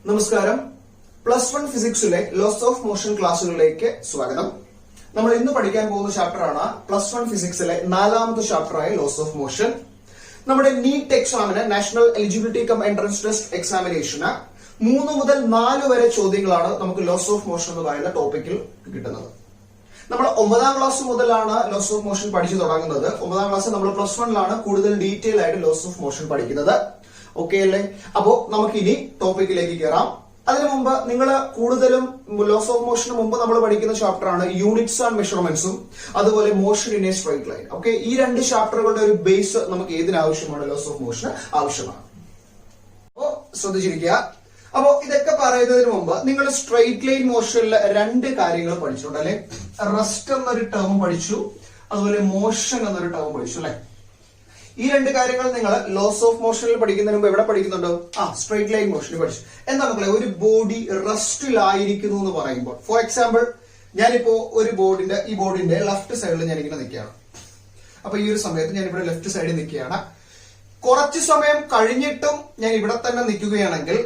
നമസ്കാരം. +1 ഫിസിക്സിലെ laws of motion ക്ലാസ്സുകളിലേക്ക് സ്വാഗതം. നമ്മൾ ഇന്ന് പഠിക്കാൻ പോകുന്ന ചാപ്റ്ററാണ് +1 ഫിസിക്സിലെ 4ാമത്തെ ചാപ്റ്ററായ ലോസ് ഓഫ് മോഷൻ. നമ്മുടെ നീറ്റ് എക്സാമിന് national eligibility cum entrance test എക്സാമിനേഷന് 3 മുതൽ 4 വരെ ചോദ്യങ്ങളാണ് നമുക്ക് ലോസ് ഓഫ് മോഷൻ എന്ന് പറയുന്ന ടോപ്പിക്കിൽ കിട്ടുന്നത്. നമ്മൾ 9ാം ക്ലാസ് മുതലാണ് ലോസ് ഓഫ് മോഷൻ പഠിച്ചു തുടങ്ങുന്നത്. 9ാം ക്ലാസ് നമ്മൾ +1ലാണ് കൂടുതൽ ഡീറ്റെയിൽ ആയിട്ട് ലോസ് ഓഫ് മോഷൻ പഠിക്കുന്നത്. ഓക്കെ അല്ലേ? അപ്പോ നമുക്ക് ഇനി ടോപ്പിക്കിലേക്ക് കയറാം. അതിനു മുമ്പ് നിങ്ങൾ കൂടുതലും ലോസ് ഓഫ് മോഷന് മുമ്പ് നമ്മൾ പഠിക്കുന്ന ചാപ്റ്റർ ആണ് യൂണിറ്റ്സ് ആൻഡ് മെഷർമെന്റ്സും അതുപോലെ motion in A straight line. Okay, ഈ 2 ചാപ്റ്ററുകളുടെ ഒരു ബേസ് നമുക്ക് ഏതിനാവശ്യമാണ്? ലോസ് ഓഫ് മോഷന് ആവശ്യമാണ്. അപ്പോ ശ്രദ്ധിച്ചിരിക്കുക. അപ്പോ ഇതൊക്കെ പറയുന്നതിന് മുമ്പ് നിങ്ങൾ സ്ട്രൈറ്റ് ലൈൻ മോഷനിൽ 2 കാര്യങ്ങൾ പഠിച്ചിട്ടുണ്ട് അല്ലെ? റെസ്റ്റ് എന്നൊരു ടേം പഠിച്ചു, അതുപോലെ മോഷൻ എന്നൊരു ടേം പഠിച്ചു അല്ലെ? ഈ 2 കാര്യങ്ങൾ നിങ്ങൾ ലോസ് ഓഫ് മോഷനിൽ പഠിക്കുന്നതിന് മുമ്പ് എവിടെ പഠിക്കുന്നുണ്ടോ? സ്ട്രൈറ്റ് ലൈൻ മോഷനിൽ പഠിച്ചു. എന്താ മക്കളെ, ഒരു ബോഡി റെസ്റ്റിലായിരിക്കുന്നു എന്ന് പറയുമ്പോൾ, ഫോർ എക്സാമ്പിൾ ഞാനിപ്പോ ഒരു ഈ ബോർഡിന്റെ ലെഫ്റ്റ് സൈഡിൽ ഞാൻ ഇങ്ങനെ നിൽക്കുകയാണ്. അപ്പൊ ഈ ഒരു സമയത്ത് ഞാൻ ഇവിടെ ലെഫ്റ്റ് സൈഡിൽ നിൽക്കുകയാണ്. കുറച്ചു സമയം കഴിഞ്ഞിട്ടും ഞാൻ ഇവിടെ തന്നെ നിൽക്കുകയാണെങ്കിൽ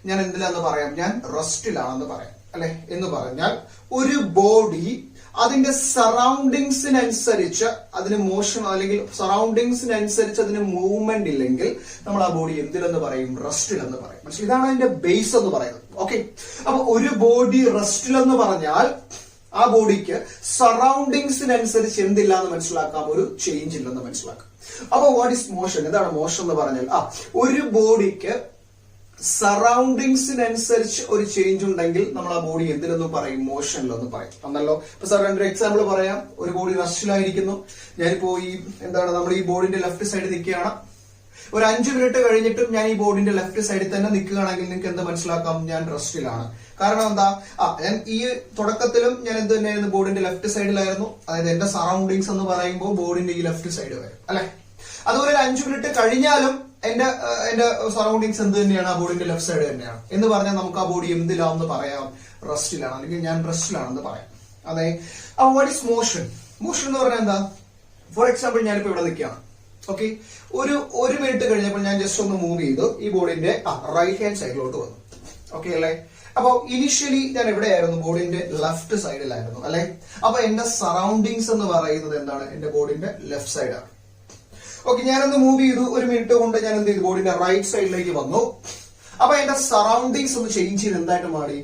ഞാൻ എന്തിലാന്ന് പറയാം? ഞാൻ റെസ്റ്റിലാണെന്ന് പറയാം അല്ലെ? എന്ന് പറഞ്ഞാൽ ഒരു ബോഡി അതിന്റെ സറൗണ്ടിങ്സിനനുസരിച്ച് അതിന് മോഷൻ അല്ലെങ്കിൽ സറൗണ്ടിങ്സിനനുസരിച്ച് അതിന് മൂവ്മെന്റ് ഇല്ലെങ്കിൽ നമ്മൾ ആ ബോഡി എന്തിലെന്ന് പറയും? റെസ്റ്റിലെന്ന് പറയും. പക്ഷെ ഇതാണ് അതിന്റെ ബേസ് എന്ന് പറയുന്നത്. ഓക്കെ, അപ്പൊ ഒരു ബോഡി റെസ്റ്റിലെന്ന് പറഞ്ഞാൽ ആ ബോഡിക്ക് സറൗണ്ടിങ്സിനനുസരിച്ച് എന്തില്ല എന്ന് മനസ്സിലാക്കാം? ഒരു ചേഞ്ച് ഇല്ലെന്ന് മനസ്സിലാക്കാം. അപ്പൊ വാട്ട് ഈസ് മോഷൻ? എന്താണ് മോഷൻ എന്ന് പറഞ്ഞാൽ? ഒരു ബോഡിക്ക് സറൗണ്ടിങ്സിനനുസരിച്ച് ഒരു ചേഞ്ച് ഉണ്ടെങ്കിൽ നമ്മൾ ആ ബോഡി എന്തിലെന്ന് പറയും? മോഷനിലെന്ന് പറയും. എന്നല്ലോ. ഇപ്പൊ സാർ 2 എക്സാമ്പിൾ പറയാം. ഒരു ബോഡി റെസ്റ്റിലായിരിക്കുന്നു. ഞാനിപ്പോ നമ്മൾ ഈ ബോർഡിന്റെ ലെഫ്റ്റ് സൈഡിൽ നിൽക്കുകയാണ്. ഒരു 5 മിനിറ്റ് കഴിഞ്ഞിട്ടും ഞാൻ ഈ ബോർഡിന്റെ ലെഫ്റ്റ് സൈഡിൽ തന്നെ നിൽക്കുകയാണെങ്കിൽ നിങ്ങൾക്ക് എന്ത് മനസ്സിലാക്കാം? ഞാൻ റെസ്റ്റിലാണ്. കാരണം എന്താ? ഞാൻ ഈ തുടക്കത്തിലും ഞാൻ എന്ത് തന്നെയായിരുന്നു? ബോർഡിന്റെ ലെഫ്റ്റ് സൈഡിലായിരുന്നു. അതായത് എന്റെ സറൗണ്ടിങ്സ് എന്ന് പറയുമ്പോൾ ബോർഡിന്റെ ഈ ലെഫ്റ്റ് സൈഡ് വരും അല്ലെ? അതുപോലെ ഒരു 5 മിനിറ്റ് കഴിഞ്ഞാലും എന്റെ സറൗണ്ടിങ്സ് എന്ത് തന്നെയാണ്? ആ ബോഡിന്റെ ലെഫ്റ്റ് സൈഡ് തന്നെയാണ്. എന്ന് പറഞ്ഞാൽ നമുക്ക് ആ ബോഡി എന്തിലാണെന്ന് പറയാം? റെസ്റ്റിലാണ്, അല്ലെങ്കിൽ ഞാൻ റെസ്റ്റിലാണെന്ന് പറയാം. അതെ. അപ്പൊ വാട്ട് ഈസ് മോഷൻ? മോഷൻ എന്ന് പറഞ്ഞാൽ എന്താ? ഫോർ എക്സാമ്പിൾ ഞാനിപ്പോ ഇവിടെ നിൽക്കുകയാണ്. ഓക്കെ, ഒരു മിനിറ്റ് കഴിഞ്ഞപ്പോൾ ഞാൻ ജസ്റ്റ് ഒന്ന് മൂവ് ചെയ്തു, ഈ ബോഡിന്റെ റൈറ്റ് ഹാൻഡ് സൈഡിലോട്ട് വന്നു. ഓക്കെ അല്ലെ? അപ്പൊ ഇനിഷ്യലി ഞാൻ എവിടെയായിരുന്നു? ബോഡിന്റെ ലെഫ്റ്റ് സൈഡിലായിരുന്നു അല്ലെ? അപ്പൊ എന്റെ സറൗണ്ടിങ്സ് എന്ന് പറയുന്നത് എന്താണ്? എന്റെ ബോഡിന്റെ ലെഫ്റ്റ് സൈഡാണ്. ഓക്കെ, ഞാനൊന്ന് മൂവ് ചെയ്തു, ഒരു മിനിറ്റ് കൊണ്ട് ഞാൻ എന്ത് ചെയ്തു? ബോഡിന്റെ റൈറ്റ് സൈഡിലേക്ക് വന്നു. അപ്പൊ എന്റെ സറൗണ്ടിങ്സ് ഒന്ന് ചേഞ്ച് ചെയ്ത് എന്തായിട്ട് മാറി?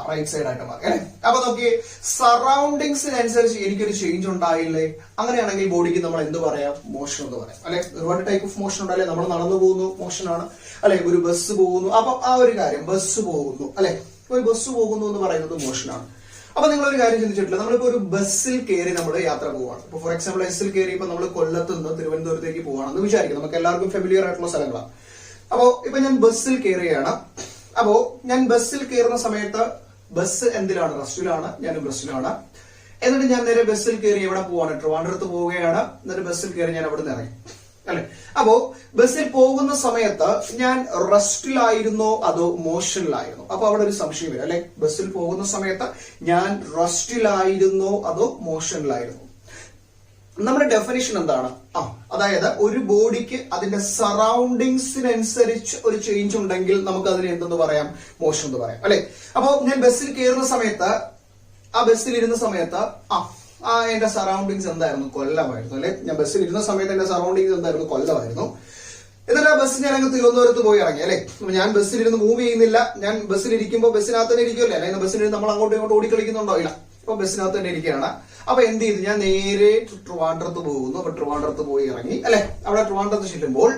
റൈറ്റ് സൈഡ് ആയിട്ട് മാറി അല്ലെ? അപ്പൊ നോക്കിയേ, സറൗണ്ടിങ്സിനനുസരിച്ച് എനിക്കൊരു ചേഞ്ച് ഉണ്ടായില്ലേ? അങ്ങനെയാണെങ്കിൽ ബോഡിക്ക് നമ്മൾ എന്ത് പറയാം? മോഷൻ എന്ന് പറയാം അല്ലെ? ഒരുപാട് ടൈപ്പ് ഓഫ് മോഷൻ ഉണ്ടല്ലേ? നമ്മൾ നടന്നു പോകുന്നു, മോഷനാണ് അല്ലെ? ഒരു ബസ് പോകുന്നു, അപ്പൊ ആ ഒരു കാര്യം, ബസ് പോകുന്നു അല്ലെ? ഒരു ബസ് പോകുന്നു എന്ന് പറയുന്നത് മോഷനാണ്. അപ്പൊ നിങ്ങളൊരു കാര്യം ചിന്തിച്ചിട്ടില്ല, നമ്മളിപ്പോ ഒരു ബസ്സിൽ കയറി നമ്മൾ യാത്ര പോവാണ്. ഇപ്പൊ ഫോർ എക്സാമ്പിൾ ബസ്സിൽ കയറി ഇപ്പൊ നമ്മൾ കൊല്ലത്ത് നിന്ന് തിരുവനന്തപുരത്തേക്ക് പോവാണെന്ന് വിചാരിക്കും. നമുക്ക് എല്ലാവർക്കും ഫെമിലിയർ ആയിട്ടുള്ള സ്ഥലങ്ങളാണ്. അപ്പോ ഇപ്പൊ ഞാൻ ബസ്സിൽ കയറുകയാണ്. അപ്പോ ഞാൻ ബസ്സിൽ കയറുന്ന സമയത്ത് ബസ് എന്തിലാണ്? റെസ്റ്റിലാണ്. ഞാനും റെസ്റ്റിലാണ്. എന്നിട്ട് ഞാൻ നേരെ ബസ്സിൽ കയറി എവിടെ പോവാണ്? ട്രിവാൻഡ്രത്ത് പോവുകയാണ്. എന്നിട്ട് ബസ്സിൽ കയറി ഞാൻ അവിടെ നിന്ന് ഇറങ്ങി അല്ലെ? അപ്പോ ബസ്സിൽ പോകുന്ന സമയത്ത് ഞാൻ റെസ്റ്റിലായിരുന്നോ അതോ മോഷനിലായിരുന്നോ? അപ്പൊ അവിടെ ഒരു സംശയം വരും അല്ലെ? ബസ്സിൽ പോകുന്ന സമയത്ത് ഞാൻ റെസ്റ്റിലായിരുന്നോ അതോ മോഷനിലായിരുന്നോ? നമ്മുടെ ഡെഫിനിഷൻ എന്താണ്? അതായത് ഒരു ബോഡിക്ക് അതിന്റെ സറൗണ്ടിങ്സിനനുസരിച്ച് ഒരു ചേഞ്ച് ഉണ്ടെങ്കിൽ നമുക്ക് അതിനെ എന്തെന്ന് പറയാം? മോഷൻ എന്ന് പറയാം അല്ലെ? അപ്പോ ഞാൻ ബസ്സിൽ കയറുന്ന സമയത്ത്, ആ ബസ്സിൽ ഇരുന്ന സമയത്ത് എന്റെ സറൗണ്ടിങ്സ് എന്തായിരുന്നു? കൊല്ലമായിരുന്നു അല്ലെ? ഞാൻ ബസ്സിൽ ഇരുന്ന സമയത്ത് എന്റെ സറൗണ്ടിങ്സ് എന്തായിരുന്നു? കൊല്ലമായിരുന്നു. എന്നിട്ട് ആ ബസ് ഞാൻ അങ്ങ് തിരുവനന്തപുരത്ത് പോയി ഇറങ്ങി അല്ലെ? ഞാൻ ബസ്സിലിരുന്ന് മൂവ് ചെയ്യുന്നില്ല. ഞാൻ ബസ്സിലിരിക്കുമ്പോൾ ബസ്സിനകത്ത് തന്നെ ഇരിക്കുമല്ലേ? അല്ലെങ്കിൽ ബസ്സിലിരുന്ന് നമ്മൾ അങ്ങോട്ടും ഇങ്ങോട്ടും ഓടിക്കളിക്കുന്നുണ്ടോ? ഇല്ല. അപ്പൊ ബസ്സിനകത്ത് തന്നെ ഇരിക്കുകയാണ്. അപ്പൊ എന്ത് ചെയ്തു? ഞാൻ നേരെ ട്രിവാൻഡ്രത്ത് പോകുന്നു. അപ്പൊ ട്രിവാൻഡ്രത്ത് പോയി ഇറങ്ങി അല്ലെ? അവിടെ ട്രിവാൻഡ്രത്ത് ചെല്ലുമ്പോൾ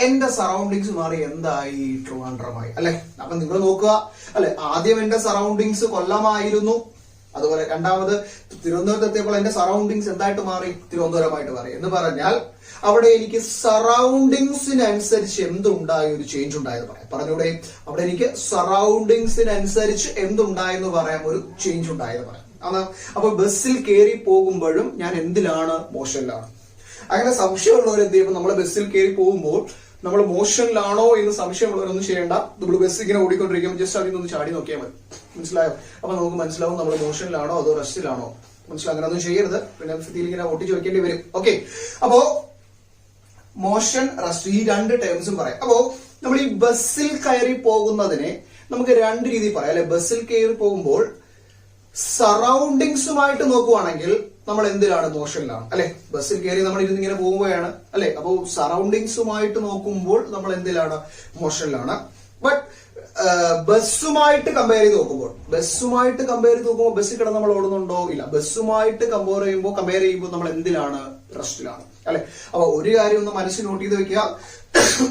എന്റെ സറൗണ്ടിങ്സ് മാറി എന്തായി? ട്രിവാൻഡ്രമായി അല്ലെ? അപ്പൊ നിങ്ങൾ നോക്കുക അല്ലെ? ആദ്യം എന്റെ സറൗണ്ടിങ്സ് കൊല്ലമായിരുന്നു. അതുപോലെ രണ്ടാമത് തിരുവനന്തപുരത്ത് എത്തിയപ്പോൾ എന്റെ സറൗണ്ടിങ്സ് എന്തായിട്ട് മാറി? തിരുവനന്തപുരമായിട്ട് മാറി. എന്ന് പറഞ്ഞാൽ അവിടെ എനിക്ക് സറൗണ്ടിങ്സിനനുസരിച്ച് എന്തുണ്ടായി? ഒരു ചേഞ്ച് ഉണ്ടായെന്ന് പറയാം. പറഞ്ഞൂടെ? അവിടെ എനിക്ക് സറൗണ്ടിങ്സിനനുസരിച്ച് എന്തുണ്ടായെന്ന് പറയാം? ഒരു ചേഞ്ച് ഉണ്ടായെന്ന് പറയാം. അപ്പൊ ബസ്സിൽ കയറി പോകുമ്പോഴും ഞാൻ എന്തിലാണ്? മോഷനിലാണ്. അങ്ങനെ സംശയമുള്ളവർ എന്ത് ചെയ്യുമ്പോൾ നമ്മൾ ബസ്സിൽ കയറി പോകുമ്പോൾ നമ്മൾ മോഷനിലാണോ എന്ന് സംശയമുള്ളവരൊന്നും ചെയ്യേണ്ട. നമ്മൾ ബസ് ഇങ്ങനെ ഓടിക്കൊണ്ടിരിക്കുമ്പോൾ ജസ്റ്റ് അതിൽ നിന്ന് ചാടി നോക്കിയാൽ മതി. മനസ്സിലായോ? അപ്പൊ നമുക്ക് മനസ്സിലാവും നമ്മൾ മോഷനിലാണോ അതോ റെസ്റ്റിലാണോ. മനസ്സിലാവും? അങ്ങനെ ഒന്നും ചെയ്യരുത്, പിന്നെ ഇങ്ങനെ ഒട്ടിച്ച് വെക്കേണ്ടി വരും. ഓക്കെ, അപ്പോ മോഷൻ, റെസ്റ്റ്, ഈ 2 ടേംസും പറയാം. അപ്പോ നമ്മൾ ഈ ബസ്സിൽ കയറി പോകുന്നതിനെ നമുക്ക് രണ്ട് രീതി പറയാം അല്ലെ. ബസ്സിൽ കയറി പോകുമ്പോൾ സറൗണ്ടിങ്സുമായിട്ട് നോക്കുവാണെങ്കിൽ നമ്മൾ എന്തിലാണ്? മോഷനിലാണ് അല്ലെ. ബസ്സിൽ കയറി നമ്മൾ ഇരുന്നിങ്ങനെ പോവുകയാണ് അല്ലെ. അപ്പോൾ സറൗണ്ടിങ്സുമായിട്ട് നോക്കുമ്പോൾ നമ്മൾ എന്തിലാണ്? മോഷനിലാണ്. ബട്ട് ബസ്സുമായിട്ട് കമ്പയർ ചെയ്ത് നോക്കുമ്പോൾ ബസ്സിൽ കിടന്ന് നമ്മൾ ഓടുന്നുണ്ടോ? ഇല്ല. ബസ്സുമായിട്ട് കമ്പയർ ചെയ്യുമ്പോൾ നമ്മൾ എന്തിലാണ്? റെസ്റ്റിലാണ് അല്ലെ. അപ്പൊ ഒരു കാര്യം ഒന്ന് മനസ്സിൽ നോട്ട് ചെയ്ത് വെക്കുക.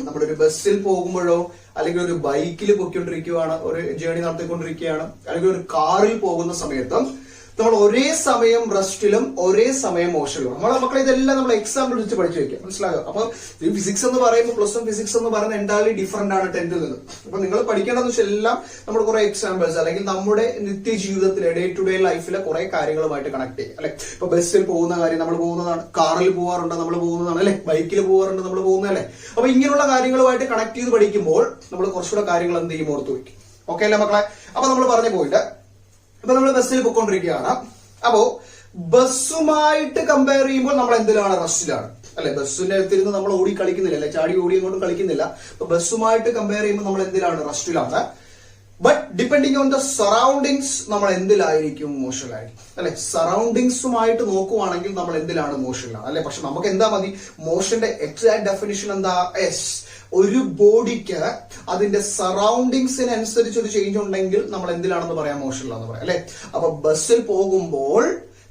നമ്മളൊരു ബസ്സിൽ പോകുമ്പോഴോ അല്ലെങ്കിൽ ഒരു ബൈക്കിൽ പൊയ്ക്കൊണ്ടിരിക്കുകയാണ്, ഒരു ജേണി നടത്തിക്കൊണ്ടിരിക്കുകയാണ്, അല്ലെങ്കിൽ ഒരു കാറിൽ പോകുന്ന സമയത്തും നമ്മൾ ഒരേ സമയം റെസ്റ്റിലും ഒരേ സമയം മോഷനിലും. നമ്മളെ മക്കളെ ഇതെല്ലാം നമ്മൾ എക്സാമ്പിൾ വെച്ച് പഠിച്ചു വെക്കുക. മനസ്സിലാകുക. അപ്പൊ ഈ ഫിസിക്സ് എന്ന് പറയുമ്പോൾ പ്ലസ് 1 ഫിസിക്സ് എന്ന് പറയുന്നത് എൻറ്റയർലി ഡിഫറെന്റ് ആണ് 10th നിന്ന്. അപ്പൊ നിങ്ങൾ പഠിക്കേണ്ടതെന്ന് വെച്ചാൽ എല്ലാം നമ്മൾ കുറെ എക്സാമ്പിൾസ് അല്ലെങ്കിൽ നമ്മുടെ നിത്യജീവിതത്തിലെ ഡേ ടു ഡേ ലൈഫിലെ കുറെ കാര്യങ്ങളുമായിട്ട് കണക്ട് ചെയ്യും അല്ലെ. ഇപ്പൊ ബസ്സിൽ പോകുന്ന കാര്യം നമ്മൾ പോകുന്നതാണ്, കാറിൽ പോകാറുണ്ട് നമ്മൾ പോകുന്നതാണ് അല്ലെ, ബൈക്കിൽ പോകാറുണ്ട് നമ്മൾ പോകുന്നതല്ലേ. അപ്പൊ ഇങ്ങനെയുള്ള കാര്യങ്ങളുമായിട്ട് കണക്ട് ചെയ്ത് പഠിക്കുമ്പോൾ നമ്മൾ കുറച്ചുകൂടെ കാര്യങ്ങൾ എന്ത് ചെയ്യും? ഓർത്ത് വയ്ക്കും. ഓക്കെ അല്ലേ മക്കളെ? അപ്പൊ നമ്മൾ പറഞ്ഞു പോയിട്ട് ഇപ്പൊ നമ്മൾ ബസ്സിൽ പൊയ്ക്കൊണ്ടിരിക്കുകയാണ്. അപ്പോ ബസ്സുമായിട്ട് കമ്പയർ ചെയ്യുമ്പോൾ നമ്മൾ എന്തിലാണ്? റെസ്റ്റിലാണ് അല്ലെ. ബസ്സിന്റെ അടുത്തിരുന്ന് നമ്മൾ ഓടി കളിക്കുന്നില്ല അല്ലെ, ചാടി ഓടി അങ്ങോട്ടും കളിക്കുന്നില്ല. അപ്പൊ ബസ്സുമായിട്ട് കമ്പയർ ചെയ്യുമ്പോൾ നമ്മൾ എന്തിലാണ്? റെസ്റ്റിലാണ്. But depending on the surroundings നമ്മൾ എന്തിലായിരിക്കും? മോഷനിലായിരിക്കും അല്ലെ. സറൗണ്ടിങ്സുമായിട്ട് നോക്കുവാണെങ്കിൽ നമ്മൾ എന്തിലാണ്? മോഷനിലാണ് അല്ലെ. പക്ഷെ നമുക്ക് എന്താ മതി? മോഷന്റെ എക്സാക്ട് ഡെഫിനിഷൻ എന്താ? എസ്, ഒരു ബോഡിക്ക് അതിന്റെ സറൗണ്ടിങ്സിനനുസരിച്ച് ഒരു ചേഞ്ച് ഉണ്ടെങ്കിൽ നമ്മൾ എന്തിലാണെന്ന് പറയാം? മോഷനിലാണെന്ന് പറയാം അല്ലെ. അപ്പൊ ബസ്സിൽ പോകുമ്പോൾ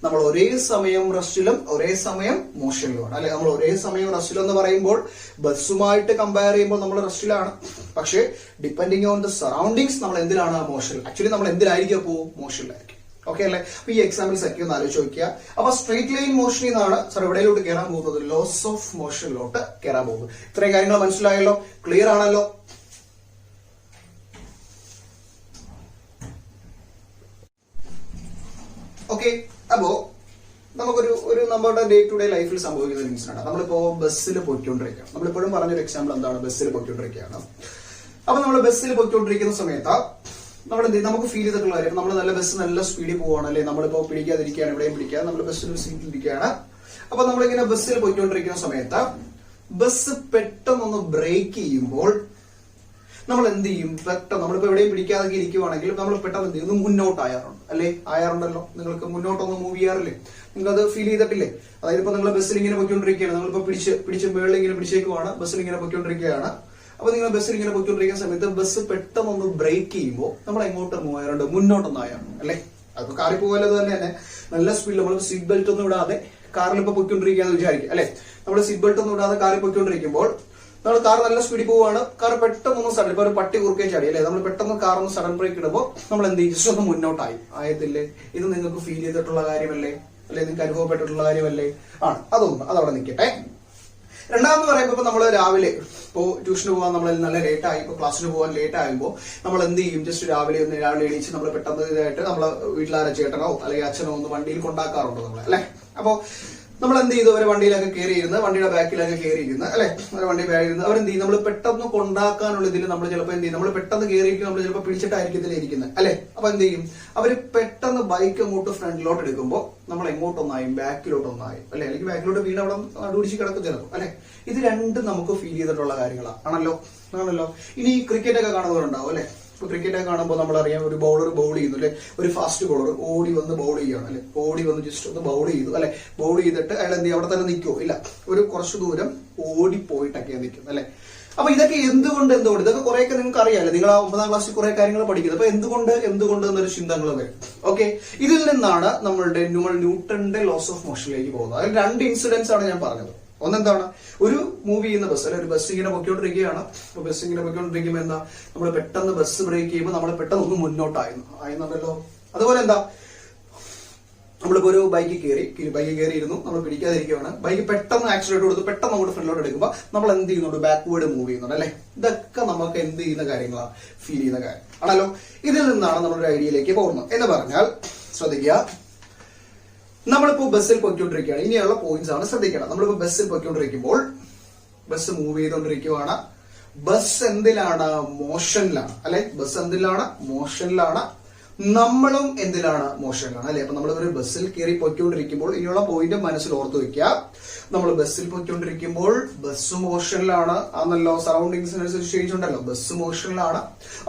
നമ്മൾ ഒരേ സമയം റെസ്റ്റിലും ഒരേ സമയം മോഷനിലുമാണ് അല്ലെ. നമ്മൾ ഒരേ സമയം റെസ്റ്റിലും എന്ന് പറയുമ്പോൾ ബസ്സുമായിട്ട് കമ്പയർ ചെയ്യുമ്പോൾ നമ്മൾ റെസ്റ്റിലാണ്. പക്ഷേ ഡിപ്പെൻഡിങ് ഓൺ ദ സറൗണ്ടിങ്സ് നമ്മൾ എന്തിലാണ്? മോഷൻ. ആക്ച്വലി നമ്മൾ എന്തിലായിരിക്കും? അപ്പോ മോഷനിലായിരിക്കും. ഓക്കെ അല്ലെ. അപ്പൊ ഈ എക്സാമ്പിൾസ് ഒക്കെ ഒന്ന് ആലോചിച്ച് നോക്കുക. അപ്പൊ സ്ട്രേറ്റ് ലൈൻ മോഷനിൽ നിന്നാണ് സാർ എവിടെയിലോട്ട് കയറാൻ പോകുന്നത്? ലോസ് ഓഫ് മോഷനിലോട്ട് കയറാൻ പോകുന്നത്. ഇത്രയും കാര്യങ്ങൾ മനസ്സിലായല്ലോ? ക്ലിയർ ആണല്ലോ? ഓക്കെ. അപ്പോ നമുക്കൊരു നമ്മുടെ ഡേ ടു ഡേ ലൈഫിൽ സംഭവിക്കുന്ന ഒരു ഇൻസിഡന്റ് ആണ്. നമ്മളിപ്പോ ബസ്സിൽ പോയിക്കൊണ്ടിരിക്കുകയാണ്. നമ്മളിപ്പോഴും പറഞ്ഞൊരു എക്സാമ്പിൾ എന്താണ്? ബസ്സിൽ പോയിക്കൊണ്ടിരിക്കുകയാണ്. അപ്പൊ നമ്മൾ ബസ്സിൽ പോയിക്കൊണ്ടിരിക്കുന്ന സമയത്ത് നമ്മൾ എന്ത് ചെയ്യും? നമുക്ക് ഫീൽ ചെയ്തിട്ടുള്ള കാര്യം, നമ്മൾ നല്ല സ്പീഡിൽ പോവാണ് അല്ലെ. നമ്മളിപ്പോ പിടിക്കാതിരിക്കുകയാണ്, എവിടെയും പിടിക്കാതെ നമ്മൾ ബസ്സിൽ സീറ്റിൽ ഇരിക്കുകയാണ്. അപ്പൊ നമ്മളിങ്ങനെ ബസ്സിൽ പോയിക്കൊണ്ടിരിക്കുന്ന സമയത്ത് ബസ് പെട്ടെന്നൊന്ന് ബ്രേക്ക് ചെയ്യുമ്പോൾ നമ്മൾ എന്ത് ചെയ്യും? പെട്ടെന്ന് നമ്മളിപ്പോ എവിടെയും പിടിക്കാതെ ഇരിക്കുവാണെങ്കിൽ നമ്മൾ പെട്ടെന്ന് എന്ത് ചെയ്യും? ഒന്ന് മുന്നോട്ട് അല്ലേ? ആയാറുണ്ടല്ലോ. നിങ്ങൾക്ക് മുന്നോട്ടൊന്ന് മൂവ് ചെയ്യാറില്ലേ? നിങ്ങൾക്ക് അത് ഫീൽ ചെയ്തിട്ടില്ലേ? അതായത് ഇപ്പൊ നിങ്ങൾ ബസ്സിൽ ഇങ്ങനെ പോയിക്കൊണ്ടിരിക്കുകയാണ്, നമ്മളിപ്പോ പിടിച്ച് മേളിൽ ഇങ്ങനെ പിടിച്ചേക്കുവാണ്, ബസ്സിൽ ഇങ്ങനെ പോയിക്കൊണ്ടിരിക്കുകയാണ്. അപ്പൊ നിങ്ങൾ ബസ്സിൽ ഇങ്ങനെ പോയിക്കൊണ്ടിരിക്കുന്ന സമയത്ത് ബസ് പെട്ടെന്നൊന്ന് ബ്രേക്ക് ചെയ്യുമ്പോൾ നമ്മൾ എങ്ങോട്ട് മൂവ് ചെയ്യാറുണ്ട്? മുന്നോട്ടൊന്നും ആയാണ് അല്ലെ. അത് കാറിൽ പോകാലത് തന്നെ നല്ല സ്പീഡിൽ നമ്മൾ സീറ്റ് ബെൽറ്റ് ഒന്നും ഇടാതെ കാറിൽ ഇപ്പൊ പോയിക്കൊണ്ടിരിക്കുകയെന്ന് വിചാരിക്കും അല്ലെ. നമ്മൾ സീറ്റ് ബെൽറ്റ് ഒന്നും ഇടാതെ കാറിൽ പോയിക്കൊണ്ടിരിക്കുമ്പോൾ നമ്മൾ കാർ നല്ല സ്പീഡിൽ പോവുകയാണ്. കാർ പെട്ടെന്നൊന്ന് സഡൻ, ഇപ്പൊ ഒരു പട്ടി കുറുക്കേ ചാടി അല്ലെ, നമ്മൾ പെട്ടെന്ന് കാർ ഒന്ന് സഡൻ ബ്രേക്ക് ഇടുമ്പോൾ നമ്മൾ എന്ത് ചെയ്യും? ജസ്റ്റ് ഒന്ന് മുന്നോട്ടായി ആയതില്ലേ? ഇത് നിങ്ങൾക്ക് ഫീൽ ചെയ്തിട്ടുള്ള കാര്യമല്ലേ അല്ലെ? നിങ്ങൾക്ക് അനുഭവപ്പെട്ടിട്ടുള്ള കാര്യമല്ലേ? ആണ്. അതവിടെ നിൽക്കട്ടെ. രണ്ടാമെന്ന് പറയുമ്പോൾ ഇപ്പൊ നമ്മൾ രാവിലെ ഇപ്പോ ട്യൂഷന് പോകാൻ നമ്മൾ നല്ല ലേറ്റ് ആയി, ഇപ്പൊ ക്ലാസ്സിന് പോകാൻ ലേറ്റ് ആകുമ്പോൾ നമ്മൾ എന്ത് ചെയ്യും? ജസ്റ്റ് രാവിലെ എണീച്ച് നമ്മൾ പെട്ടെന്ന് ഇതായിട്ട് നമ്മളെ വീട്ടിലാരെ ചേട്ടനോ അല്ലെങ്കിൽ അച്ഛനോ ഒന്ന് വണ്ടിയിൽ കൊണ്ടാക്കാറുണ്ട് നമ്മളെ അല്ലെ. അപ്പൊ നമ്മൾ എന്ത് ചെയ്തു? അവരെ വണ്ടിയിലൊക്കെ കയറിയിരുന്ന്, വണ്ടിയുടെ ബാക്കിലൊക്കെ കയറിയിരുന്ന് അല്ലെ, വണ്ടി ബാഗിരുന്ന് അവരെന്ത് ചെയ്യും? നമ്മൾ പെട്ടെന്ന് കൊണ്ടാക്കാനുള്ള ഇതിൽ നമ്മൾ ചിലപ്പോൾ എന്ത് ചെയ്യും? നമ്മൾ പെട്ടെന്ന് കയറിയിരിക്കും, നമ്മൾ ചിലപ്പോൾ പിടിച്ചിട്ടായിരിക്കും ഇരിക്കുന്നത് അല്ലെ. അപ്പൊ എന്ത് ചെയ്യും? അവര് പെട്ടെന്ന് ബൈക്ക് അങ്ങോട്ട് ഫ്രണ്ടിലോട്ട് എടുക്കുമ്പോൾ നമ്മൾ എങ്ങോട്ടൊന്നായും ബാക്കിലോട്ടൊന്നായും അല്ലെ, അല്ലെങ്കിൽ ബാക്കിലോട്ട് വീട് അവിടെ അടിപിടിച്ച് കിടക്കും ചിലപ്പോൾ അല്ലെ. ഇത് രണ്ടും നമുക്ക് ഫീൽ ചെയ്തിട്ടുള്ള കാര്യങ്ങളാണല്ലോ. ഇനി ക്രിക്കറ്റ് ഒക്കെ കാണുന്നവരുണ്ടാവും അല്ലെ. ഇപ്പൊ ക്രിക്കറ്റ് ഒക്കെ കാണുമ്പോൾ നമ്മളറിയാം, ഒരു ബൗളർ ബൗൾ ചെയ്യുന്നു അല്ലെ, ഒരു ഫാസ്റ്റ് ബൗളർ ഓടി വന്ന് ബൗൾ ചെയ്യുകയാണ് അല്ലെ, ഓടി വന്ന് ജസ്റ്റ് ഒന്ന് ബൗൾ ചെയ്തു അല്ലെ. ബൗൾ ചെയ്തിട്ട് അയാൾ എന്ത് ചെയ്യും? അവിടെ തന്നെ നിൽക്കുമോ? ഇല്ല, ഒരു കുറച്ചു ദൂരം ഓടിപ്പോയിട്ടൊക്കെയാണ് നിൽക്കുന്നത് അല്ലെ. അപ്പൊ ഇതൊക്കെ എന്തുകൊണ്ട് ഇതൊക്കെ കുറെയൊക്കെ നിങ്ങൾക്ക് അറിയാമല്ലോ, നിങ്ങൾ ആ 9ാം ക്ലാസ്സിൽ കുറെ കാര്യങ്ങൾ പഠിക്കുന്നത്. അപ്പൊ എന്തുകൊണ്ട് എന്നൊരു ചിന്തകൾ വരും. ഓക്കെ, ഇതിൽ നിന്നാണ് ന്യൂട്ടന്റെ ലോസ് ഓഫ് മോഷനിലേക്ക് പോകുന്നത്. അതിൽ 2 ഇൻസിഡൻസ് ആണ് ഞാൻ പറഞ്ഞത്. ഒന്നെന്താണ്? ഒരു മൂവ് ചെയ്യുന്ന ബസ് അല്ലെ, ഒരു ബസ് ഇങ്ങനെ പൊയ്ക്കൊണ്ടിരിക്കുകയാണ്. അപ്പൊ ബസ് ഇങ്ങനെ പൊയ്ക്കൊണ്ടിരിക്കുമ്പോൾ എന്താ? നമ്മൾ പെട്ടെന്ന് ബസ് ബ്രേക്ക് ചെയ്യുമ്പോൾ നമ്മൾ പെട്ടെന്ന് ഒന്ന് മുന്നോട്ടായിരുന്നല്ലോ. അതുപോലെ എന്താ? നമ്മളിപ്പോ ഒരു ബൈക്ക് കയറിയിരുന്നു, നമ്മൾ പിടിക്കാതിരിക്കുകയാണ്, ബൈക്ക് പെട്ടെന്ന് ആക്സിഡന്റ് കൊടുത്ത് പെട്ടെന്ന് അങ്ങോട്ട് ഫ്രണ്ടിലോട്ട് എടുക്കുമ്പോൾ നമ്മൾ എന്ത് ചെയ്യുന്നുണ്ട്? ബാക്ക്വേർഡ് മൂവ് ചെയ്യുന്നുണ്ട് അല്ലെ. ഇതൊക്കെ നമുക്ക് എന്ത് ചെയ്യുന്ന കാര്യങ്ങളാണ്? ഫീൽ ചെയ്യുന്ന കാര്യം ആണല്ലോ. ഇതിൽ നിന്നാണ് നമ്മളൊരു ഐഡിയയിലേക്ക് പോകുന്നത്. എന്ന് പറഞ്ഞാൽ ശ്രദ്ധിക്കുക, നമ്മളിപ്പോ ബസ്സിൽ പോയിക്കൊണ്ടിരിക്കുകയാണ്. ഇനിയുള്ള പോയിന്റ്സ് ആണ് ശ്രദ്ധിക്കണം. നമ്മളിപ്പോ ബസ്സിൽ പോയിക്കൊണ്ടിരിക്കുമ്പോൾ ബസ് മൂവ് ചെയ്തുകൊണ്ടിരിക്കുകയാണ്. ബസ് എന്തിലാണ്? മോഷനിലാണ് അല്ലെ. ബസ് എന്തിലാണ്? മോഷനിലാണ്. നമ്മളും എന്തിലാണ്? മോഷനിലാണ് അല്ലെ. അപ്പൊ നമ്മൾ ഒരു ബസ്സിൽ കയറി പൊയ്ക്കൊണ്ടിരിക്കുമ്പോൾ ഇനിയുള്ള പോയിന്റ് മനസ്സിൽ ഓർത്തു വെക്കുക. നമ്മൾ ബസ്സിൽ പൊയ്ക്കൊണ്ടിരിക്കുമ്പോൾ ബസ് മോഷനിലാണ് ആണല്ലോ. സറൗണ്ടിങ്സിനനുസരിച്ച് ചേഞ്ച് ഉണ്ടല്ലോ, ബസ് മോഷനിലാണ്.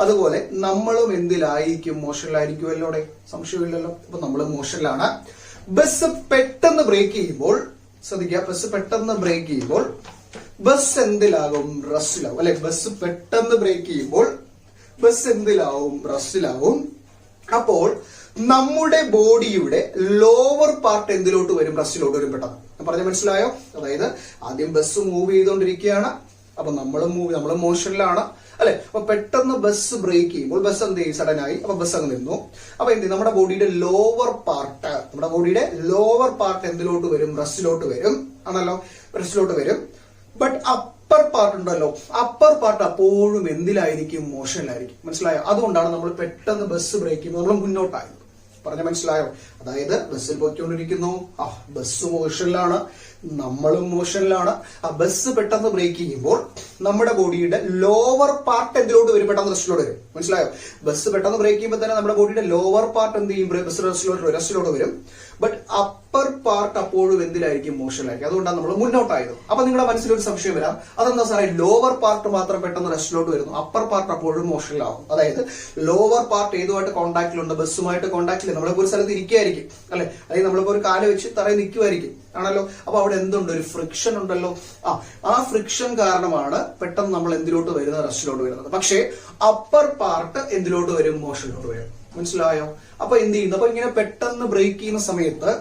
അതുപോലെ നമ്മളും എന്തിലായിരിക്കും? മോഷനിലായിരിക്കുമല്ലോ. സംശയമില്ലല്ലോ. അപ്പൊ നമ്മൾ മോഷനിലാണ്. ബസ് പെട്ടെന്ന് ബ്രേക്ക് ചെയ്യുമ്പോൾ ശ്രദ്ധിക്കുക, ബസ് പെട്ടെന്ന് ബ്രേക്ക് ചെയ്യുമ്പോൾ ബസ് എന്തിലാകും? റസ്റ്റിലാവും അല്ലെ. ബസ് പെട്ടെന്ന് ബ്രേക്ക് ചെയ്യുമ്പോൾ ബസ് എന്തിലാവും? റസ്റ്റിലാവും. അപ്പോൾ നമ്മുടെ ബോഡിയുടെ ലോവർ പാർട്ട് എന്തിലോട്ട് വരും? റസ്റ്റിലോട്ട് വരും പെട്ടെന്ന്. പറഞ്ഞ മനസ്സിലായോ? അതായത് ആദ്യം ബസ് മൂവ് ചെയ്തുകൊണ്ടിരിക്കുകയാണ്, അപ്പൊ നമ്മൾ മോഷനിലാണ് അല്ലെ. അപ്പൊ പെട്ടെന്ന് ബസ് ബ്രേക്ക് ചെയ്യുമ്പോൾ ബസ് എന്ത് ചെയ്യും? സഡനായി അപ്പൊ ബസ് അങ്ങ് നിന്നു. അപ്പൊ എന്ത് ചെയ്യും? നമ്മുടെ ബോഡിയുടെ ലോവർ പാർട്ട് എന്തിലോട്ട് വരും? റസ്റ്റിലോട്ട് വരും ആണല്ലോ, റസ്റ്റിലോട്ട് വരും. ബട്ട് അപ്പർ പാർട്ട് ഉണ്ടല്ലോ, അപ്പർ പാർട്ട് അപ്പോഴും എന്തിലായിരിക്കും? മോഷനിലായിരിക്കും. മനസ്സിലായോ? അതുകൊണ്ടാണ് നമ്മൾ പെട്ടെന്ന് ബസ് ബ്രേക്ക് ചെയ്യുമ്പോൾ നമ്മൾ മുന്നോട്ടായത്. പറഞ്ഞ മനസ്സിലായോ? അതായത് ബസ്സിൽ പോയിക്കൊണ്ടിരിക്കുന്നു, ബസ് മോഷനിലാണ്, നമ്മളും മോഷനിലാണ്. ആ ബസ് പെട്ടെന്ന് ബ്രേക്ക് ചെയ്യുമ്പോൾ നമ്മുടെ ബോഡിയുടെ ലോവർ പാർട്ട് എന്തിലോട്ട് വരും? പെട്ടെന്ന് റെസ്റ്റിലോട്ട് വരും. മനസ്സിലായോ? ബസ് പെട്ടെന്ന് ബ്രേക്ക് ചെയ്യുമ്പോൾ തന്നെ നമ്മുടെ ബോഡിയുടെ ലോവർ പാർട്ട് എന്ത് ചെയ്യും? ബസ് റെസ്റ്റിലോട്ട് വരും. ബട്ട് അപ്പർ പാർട്ട് അപ്പോഴും എന്തിലായിരിക്കും? മോഷനിലായിരിക്കും. അതുകൊണ്ടാണ് നമ്മൾ മുന്നോട്ടായത്. അപ്പൊ നിങ്ങളുടെ മനസ്സിലൊരു സംശയം വരാം, അതെന്താ സാറേ ലോവർ പാർട്ട് മാത്രം പെട്ടെന്ന് റെസ്റ്റിലോട്ട് വരുന്നു, അപ്പർ പാർട്ട് അപ്പോഴും മോഷനിലാവും? അതായത് ലോവർ പാർട്ട് ഏതുമായിട്ട് കോൺടാക്റ്റിലുണ്ട്? ബസ്സുമായിട്ട് കോൺടാക്റ്റിൽ. നമ്മളിപ്പോ ഒരു സ്ഥലത്ത് ഇരിക്കുകയായിരിക്കും അല്ലെ, അല്ലെങ്കിൽ നമ്മളിപ്പോ ഒരു കാല് വെച്ച് തറയിൽ നിൽക്കുമായിരിക്കും ആണല്ലോ. അപ്പൊ അവിടെ എന്തുണ്ട്? ഒരു ഫ്രിക്ഷൻ ഉണ്ടല്ലോ. ആ ഫ്രിക്ഷൻ കാരണമാണ് പെട്ടെന്ന് നമ്മൾ എന്തിലോട്ട് വരുന്നത്? റെസ്റ്റിലോട്ട് വരുന്നത്. പക്ഷേ അപ്പർ പാർട്ട് എന്തിലോട്ട് വരും? മോഷനിലോട്ട് വരും. മനസ്സിലായോ? അപ്പൊ എന്ത് ചെയ്യുന്നു? അപ്പൊ ഇങ്ങനെ പെട്ടെന്ന് ബ്രേക്ക് ചെയ്യുന്ന സമയത്ത്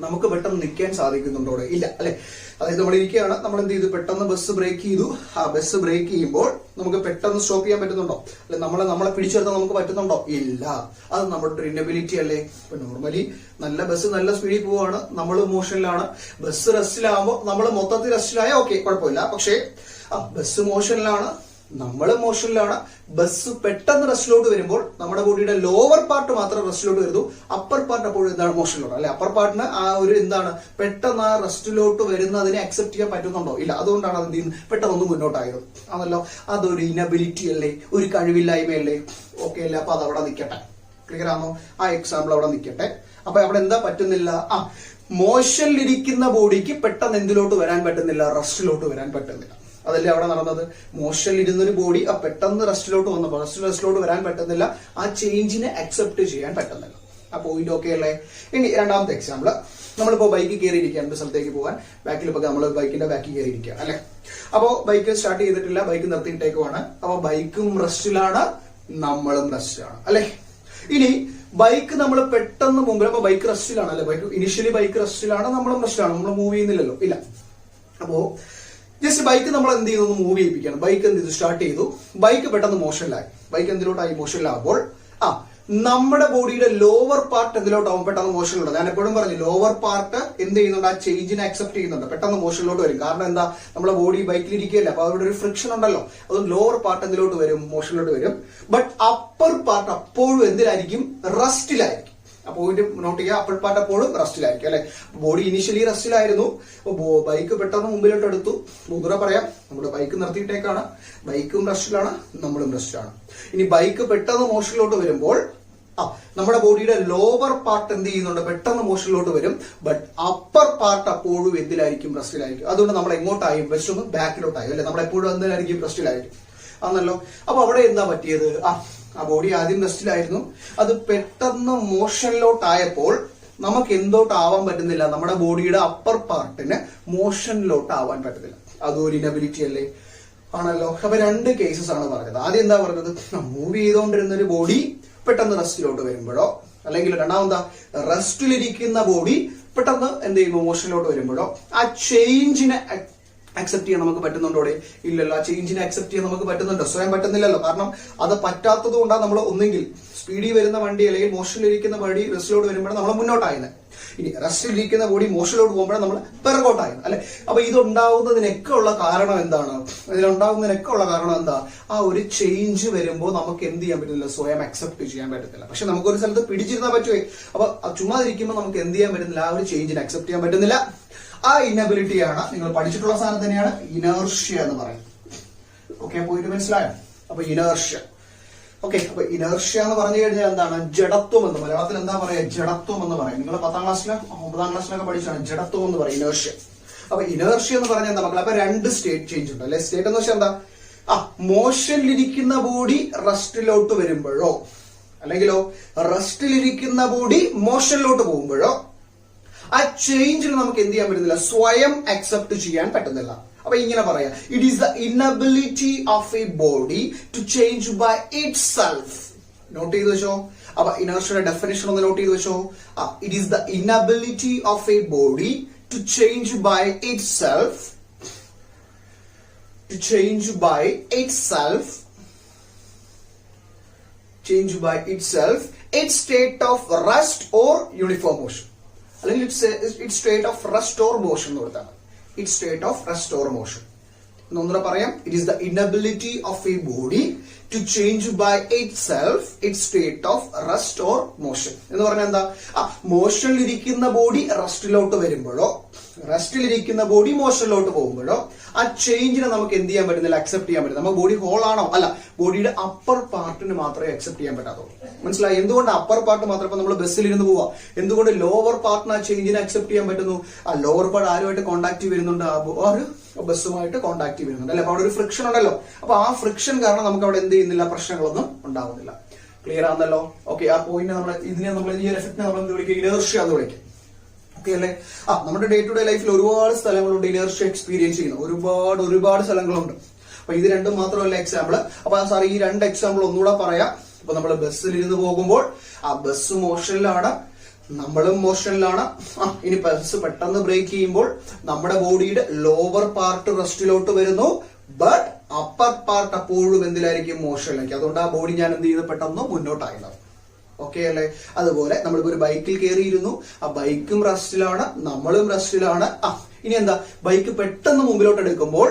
നമുക്ക് പെട്ടെന്ന് നിൽക്കാൻ സാധിക്കുന്നുണ്ടോ? ഇല്ല അല്ലെ. അതായത് നമ്മൾ ഇരിക്കുകയാണ്, നമ്മൾ എന്ത് ചെയ്തു? പെട്ടെന്ന് ബസ് ബ്രേക്ക് ചെയ്തു. ആ ബസ് ബ്രേക്ക് ചെയ്യുമ്പോൾ നമുക്ക് പെട്ടെന്ന് സ്റ്റോപ്പ് ചെയ്യാൻ പറ്റുന്നുണ്ടോ? അല്ലെ, നമ്മളെ പിടിച്ചെടുത്താൽ നമുക്ക് പറ്റുന്നുണ്ടോ? ഇല്ല. അത് നമ്മുടെ ഒരു ഇനബിലിറ്റി അല്ലേ. ഇപ്പൊ നോർമലി നല്ല ബസ് നല്ല സ്പീഡിൽ പോവാണ്, നമ്മൾ മോഷനിലാണ്. ബസ് റെസ്റ്റിലാകുമ്പോൾ നമ്മൾ മൊത്തത്തിൽ റെസ്റ്റിലായ ഓക്കെ, കുഴപ്പമില്ല. പക്ഷേ ബസ് മോഷനിലാണ്, നമ്മൾ മോഷനിലാണ്. ബസ് പെട്ടെന്ന് റെസ്റ്റിലോട്ട് വരുമ്പോൾ നമ്മുടെ ബോഡിയുടെ ലോവർ പാർട്ട് മാത്രം റെസ്റ്റിലോട്ട് വരുന്നു, അപ്പർ പാർട്ട് അപ്പോഴും എന്താണ്? മോഷനിലോട്ട് അല്ലെ. അപ്പർ പാർട്ടിന് ആ ഒരു എന്താണ്? പെട്ടെന്ന് ആ റെസ്റ്റിലോട്ട് വരുന്നതിനെ അക്സെപ്റ്റ് ചെയ്യാൻ പറ്റുന്നുണ്ടോ? ഇല്ല. അതുകൊണ്ടാണ് അത് പെട്ടെന്ന് മുന്നോട്ടായത് ആണല്ലോ. അതൊരു ഇനബിലിറ്റി അല്ലേ, ഒരു കഴിവില്ലായ്മയല്ലേ? ഓക്കെ അല്ലേ. അപ്പൊ അതവിടെ നിൽക്കട്ടെ. ക്ലിയർ ആണോ? ആ എക്സാമ്പിൾ അവിടെ നിൽക്കട്ടെ. അപ്പൊ അവിടെ എന്താ പറ്റുന്നില്ല? മോഷനിലിരിക്കുന്ന ബോഡിക്ക് പെട്ടെന്ന് എന്തിലോട്ട് വരാൻ പറ്റുന്നില്ല? റെസ്റ്റിലോട്ട് വരാൻ പറ്റുന്നില്ല. അതല്ലേ അവിടെ നടന്നത്? മോഷനിൽ ഇരുന്നൊരു ബോഡി പെട്ടെന്ന് റെസ്റ്റിലോട്ട് വന്നപ്പോൾ റെസ്റ്റിലോട്ട് വരാൻ പറ്റുന്നില്ല, ആ ചേഞ്ചിനെ അക്സെപ്റ്റ് ചെയ്യാൻ പറ്റുന്നില്ല. ആ പോയിന്റ് ഓക്കെ അല്ലേ? ഇനി രണ്ടാമത്തെ എക്സാമ്പിൾ, നമ്മളിപ്പോ ബൈക്ക് കയറിയിരിക്കുകയാണ് ഒരു സ്ഥലത്തേക്ക് പോകാൻ. ബാക്കിൽ ഇപ്പൊ നമ്മൾ ബൈക്കിന്റെ ബാക്കിൽ കയറിയിരിക്കുക അല്ലെ. അപ്പോ ബൈക്ക് സ്റ്റാർട്ട് ചെയ്തിട്ടില്ല, ബൈക്ക് നിർത്തിയിട്ടേക്കുവാണ്. അപ്പൊ ബൈക്കും റെസ്റ്റിലാണ്, നമ്മളും റെസ്റ്റിലാണ് അല്ലെ. ഇനി ബൈക്ക് നമ്മൾ പെട്ടെന്ന് മുമ്പിൽ, അപ്പൊ ബൈക്ക് റെസ്റ്റിലാണ് അല്ലെ. ഇനിഷ്യലി ബൈക്ക് റെസ്റ്റിലാണ്, നമ്മളും റെസ്റ്റിലാണ്, നമ്മൾ മൂവ് ചെയ്യുന്നില്ലല്ലോ. ഇല്ല. അപ്പോ ജസ്റ്റ് ബൈക്ക് നമ്മൾ എന്ത് ചെയ്തു? മൂവ് ചെയ്യിപ്പിക്കണം. ബൈക്ക് എന്ത് ചെയ്തു? സ്റ്റാർട്ട് ചെയ്തു. ബൈക്ക് പെട്ടെന്ന് മോഷനിലായി. ബൈക്ക് എന്തിലോട്ടായി? മോഷനിലാകുമ്പോൾ നമ്മുടെ ബോഡിയുടെ ലോവർ പാർട്ട് എന്തിലോട്ടാവും? പെട്ടെന്ന് മോഷനിലോട്ട്. ഞാൻ എപ്പോഴും പറഞ്ഞു, ലോവർ പാർട്ട് എന്ത് ചെയ്യുന്നുണ്ട്? ആ ചേഞ്ചിനെ അക്സെപ്റ്റ് ചെയ്യുന്നുണ്ട്, പെട്ടെന്ന് മോഷനിലോട്ട് വരും. കാരണം എന്താ? നമ്മളെ ബോഡി ബൈക്കിൽ ഇരിക്കുകയല്ല, അപ്പൊ അവിടെ ഒരു ഫ്രിക്ഷൻ ഉണ്ടല്ലോ. അതുകൊണ്ട് ലോവർ പാർട്ട് എന്തിലോട്ട് വരും? മോഷനിലോട്ട് വരും. ബട്ട് അപ്പർ പാർട്ട് അപ്പോഴും എന്തിലായിരിക്കും? റെസ്റ്റിലായിരിക്കും. പോയിന്റ് നോട്ട് ചെയ്യുക, അപ്പർ പാർട്ട് അപ്പോഴും റെസ്റ്റിലായിരിക്കും അല്ലെ. ബോഡി ഇനീഷ്യലി റെസ്റ്റിലായിരുന്നു, ബൈക്ക് പെട്ടെന്ന് മുമ്പിലോട്ട് എടുത്തു. മുദ്ര പറയാം, നമ്മുടെ ബൈക്ക് നിർത്തിയിട്ടേക്കാണ്, ബൈക്കും റെസ്റ്റിലാണ്, നമ്മളും റെസ്റ്റിലാണ്. ഇനി ബൈക്ക് പെട്ടെന്ന് മോഷനിലോട്ട് വരുമ്പോൾ നമ്മുടെ ബോഡിയുടെ ലോവർ പാർട്ട് എന്ത് ചെയ്യുന്നുണ്ട്? പെട്ടെന്ന് മോഷനിലോട്ട് വരും. ബട്ട് അപ്പർ പാർട്ട് അപ്പോഴും എന്തിലായിരിക്കും? റെസ്റ്റിലായിരിക്കും. അതുകൊണ്ട് നമ്മൾ എങ്ങോട്ടായും? ബസ് ഒന്ന് ബാക്കിലോട്ടായും അല്ലെ. നമ്മളെപ്പോഴും എന്തിലായിരിക്കും? റെസ്റ്റിലായിരിക്കും ആണല്ലോ. അപ്പൊ അവിടെ എന്താ പറ്റിയത്? ആ ബോഡി ആദ്യം റെസ്റ്റിലായിരുന്നു, അത് പെട്ടെന്ന് മോഷനിലോട്ടായപ്പോൾ നമുക്ക് എന്തോട്ടാവാൻ പറ്റുന്നില്ല? നമ്മുടെ ബോഡിയുടെ അപ്പർ പാർട്ടിന് മോഷനിലോട്ട് ആവാൻ പറ്റുന്നില്ല. അതൊരു ഇനബിലിറ്റി അല്ലേ? ആണല്ലോ. അപ്പൊ രണ്ട് കേസസ് ആണ് പറഞ്ഞത്. ആദ്യം എന്താ പറഞ്ഞത്? മൂവ് ചെയ്തുകൊണ്ടിരുന്ന ഒരു ബോഡി പെട്ടെന്ന് റെസ്റ്റിലോട്ട് വരുമ്പോഴോ, അല്ലെങ്കിൽ രണ്ടാമതാ റെസ്റ്റിലിരിക്കുന്ന ബോഡി പെട്ടെന്ന് എന്ത് ചെയ്യുമ്പോൾ മോഷനിലോട്ട് വരുമ്പോഴോ ആ ചേഞ്ചിനെ അക്സെപ്റ്റ് ചെയ്യാൻ നമുക്ക് പറ്റുന്നുണ്ടോ? ഇല്ലല്ലോ. ആ ചേഞ്ചിനെ അക്സെപ്റ്റ് ചെയ്യാൻ നമുക്ക് പറ്റുന്നുണ്ടോ? സ്വയം പറ്റുന്നില്ലല്ലോ. കാരണം അത് പറ്റാത്തത് കൊണ്ടാണ് നമ്മൾ ഒന്നെങ്കിൽ സ്പീഡിൽ വരുന്ന വണ്ടി അല്ലെങ്കിൽ മോഷനിലിരിക്കുന്ന ബോഡി റെസ്റ്റിലോട്ട് വരുമ്പോഴാണ് നമ്മൾ മുന്നോട്ടായത്. ഇനി റെസ്റ്റിലിരിക്കുന്ന ബോഡി മോഷനിലോട്ട് പോകുമ്പോഴാണ് നമ്മൾ പിറകോട്ടായത് അല്ലെ. അപ്പൊ ഇതുണ്ടാവുന്നതിനൊക്കെ ഉള്ള കാരണം എന്താണ്? ഇതിലുണ്ടാവുന്നതിനൊക്കെ ഉള്ള കാരണം എന്താ? ആ ഒരു ചേഞ്ച് വരുമ്പോൾ നമുക്ക് എന്ത് ചെയ്യാൻ പറ്റുന്നില്ല? സ്വയം അക്സെപ്റ്റ് ചെയ്യാൻ പറ്റത്തില്ല. പക്ഷെ നമുക്കൊരു സ്ഥലത്ത് പിടിച്ചിരുന്നാൽ പറ്റുമേ. അപ്പൊ ചുമ്മാതിരിക്കുമ്പോൾ നമുക്ക് എന്ത് ചെയ്യാൻ പറ്റുന്നില്ല? ആ ഒരു ചേഞ്ചിനെ അക്സെപ്റ്റ് ചെയ്യാൻ പറ്റുന്നില്ല. ആ ഇനബിലിറ്റിയാണ് നിങ്ങൾ പഠിച്ചിട്ടുള്ള സാധനം തന്നെയാണ് ഇനേർഷ്യ എന്ന് പറയുന്നത്. ഓക്കെ, പോയിട്ട് മനസ്സിലായോ? അപ്പൊ ഇനേർഷ്യ ഓക്കെ. അപ്പൊ ഇനേർഷ്യ എന്ന് പറഞ്ഞു കഴിഞ്ഞാൽ എന്താണ്? ജഡത്വം എന്ന്. മലയാളത്തിൽ എന്താ പറയാ? ജഡത്വം എന്ന് പറയാം. നിങ്ങൾ 10ാം ക്ലാസ്സിലോ 9ാം ക്ലാസ്സിലൊക്കെ പഠിച്ചാണ് ജഡത്വം എന്ന് പറയും, ഇനേർഷ്യ. അപ്പൊ ഇനേർഷ്യ എന്ന് പറഞ്ഞാൽ എന്താ മക്കളെ? അപ്പൊ 2 സ്റ്റേറ്റ് ചേഞ്ച് ഉണ്ട് അല്ലെ. സ്റ്റേറ്റ് എന്ന് വെച്ചാൽ എന്താ? മോഷനിലിരിക്കുന്ന ബോഡി റെസ്റ്റിലോട്ട് വരുമ്പോഴോ അല്ലെങ്കിലോ റെസ്റ്റിലിരിക്കുന്ന ബോഡി മോഷനിലോട്ട് പോകുമ്പോഴോ ആ ചേഞ്ചിന് നമുക്ക് എന്ത് ചെയ്യാൻ പറ്റുന്നില്ല? സ്വയം അക്സെപ്റ്റ് ചെയ്യാൻ പറ്റുന്നില്ല. അപ്പൊ ഇങ്ങനെ പറയാം, it is the inability of a body to change by itself. Note ചെയ്ത് വെച്ചോ. അപ്പൊ ഇനേർഷ്യയുടെ ഡെഫിനിഷൻ ഒന്ന് നോട്ട് ചെയ്ത് വെച്ചോ. It is the inability of a body to change by itself, to change by itself its state of rest or uniform motion. അല്ലെങ്കിൽ its state of rest or motion എന്ന് കൊടുത്താണ്. its state of rest or motion. ഒന്നുകൂടെ പറയാം, it is the inability of a body to change by itself its state of rest or motion. എന്ന് പറഞ്ഞാൽ എന്താ? മോഷനിലിരിക്കുന്ന body റെസ്റ്റിലോട്ട് വരുമ്പോഴോ റെസ്റ്റിലിരിക്കുന്ന body മോഷനിലോട്ട് പോകുമ്പോഴോ ആ ചേഞ്ചിനെ നമുക്ക് എന്ത് ചെയ്യാൻ പറ്റുന്നില്ല? അക്സെപ്റ്റ് ചെയ്യാൻ പറ്റും. നമുക്ക് ബോഡി ഹോൾ ആണോ? അല്ല, ബോഡിയുടെ അപ്പർ പാർട്ടിന് മാത്രമേ അക്സെപ്റ്റ് ചെയ്യാൻ പറ്റാത്തുള്ളൂ. മനസ്സിലായി? എന്തുകൊണ്ട് അപ്പർ പാർട്ട് മാത്രം? ഇപ്പൊ നമ്മൾ ബസ്സിലിരുന്ന് പോവാ, എന്തുകൊണ്ട് ലോവർ പാർട്ടിന് ആ ചേഞ്ചിനെ അക്സെപ്റ്റ് ചെയ്യാൻ പറ്റുന്നു? ആ ലോവർ പാർട്ട് ആരുമായിട്ട് കോൺടാക്ട് വരുന്നുണ്ട്? ആ ഒരു ബസ്സുമായിട്ട് കോൺടാക്ട് വരുന്നുണ്ട് അല്ലെ. അപ്പൊ അവിടെ ഒരു ഫ്രിക്ഷൻ ഉണ്ടല്ലോ. അപ്പൊ ആ ഫ്രിക്ഷൻ കാരണം നമുക്ക് അവിടെ എന്ത് ചെയ്യുന്നില്ല? പ്രശ്നങ്ങളൊന്നും ഉണ്ടാവുന്നില്ല. ക്ലിയർ ആണെന്നല്ലോ. ഓക്കെ. ആ പോയിന്റ് നമ്മൾ ഈ ഒരു എഫക്റ്റിനെ നമ്മൾ എന്ത് വിളിക്കുക? ഇനേർഷ്യ എന്ന് വിളിക്കും. ഓക്കെ അല്ലെ. നമ്മുടെ ഡേ ടു ഡേ ലൈഫിൽ ഒരുപാട് സ്ഥലങ്ങളുണ്ട് ഇനേർഷ്യ എക്സ്പീരിയൻസ് ചെയ്യുന്ന. ഒരുപാട് സ്ഥലങ്ങളുണ്ട്. അപ്പൊ ഇത് രണ്ടും മാത്രമല്ല എക്സാമ്പിൾ. അപ്പൊ സാർ ഈ 2 എക്സാമ്പിൾ ഒന്നുകൂടെ പറയാം. അപ്പൊ നമ്മൾ ബസ്സിലിരുന്ന് പോകുമ്പോൾ ആ ബസ് മോഷനിലാണ്, നമ്മളും മോഷനിലാണ്. ഇനി ബസ് പെട്ടെന്ന് ബ്രേക്ക് ചെയ്യുമ്പോൾ നമ്മുടെ ബോഡിയുടെ ലോവർ പാർട്ട് റെസ്റ്റിലോട്ട് വരുന്നു, ബട്ട് അപ്പർ പാർട്ട് അപ്പോഴും എന്തിലായിരിക്കും? മോഷനിലായിരിക്കും. അതുകൊണ്ട് ആ ബോഡി ഞാൻ എന്ത് ചെയ്ത് പെട്ടെന്ന് മുന്നോട്ടായിരുന്നു. ഓക്കെ അല്ലെ. അതുപോലെ നമ്മളിപ്പോ ഒരു ബൈക്കിൽ കയറിയിരുന്നു, ആ ബൈക്കും റെസ്റ്റിലാണ്, നമ്മളും റെസ്റ്റിലാണ്. ഇനി എന്താ? ബൈക്ക് പെട്ടെന്ന് മുമ്പിലോട്ട് എടുക്കുമ്പോൾ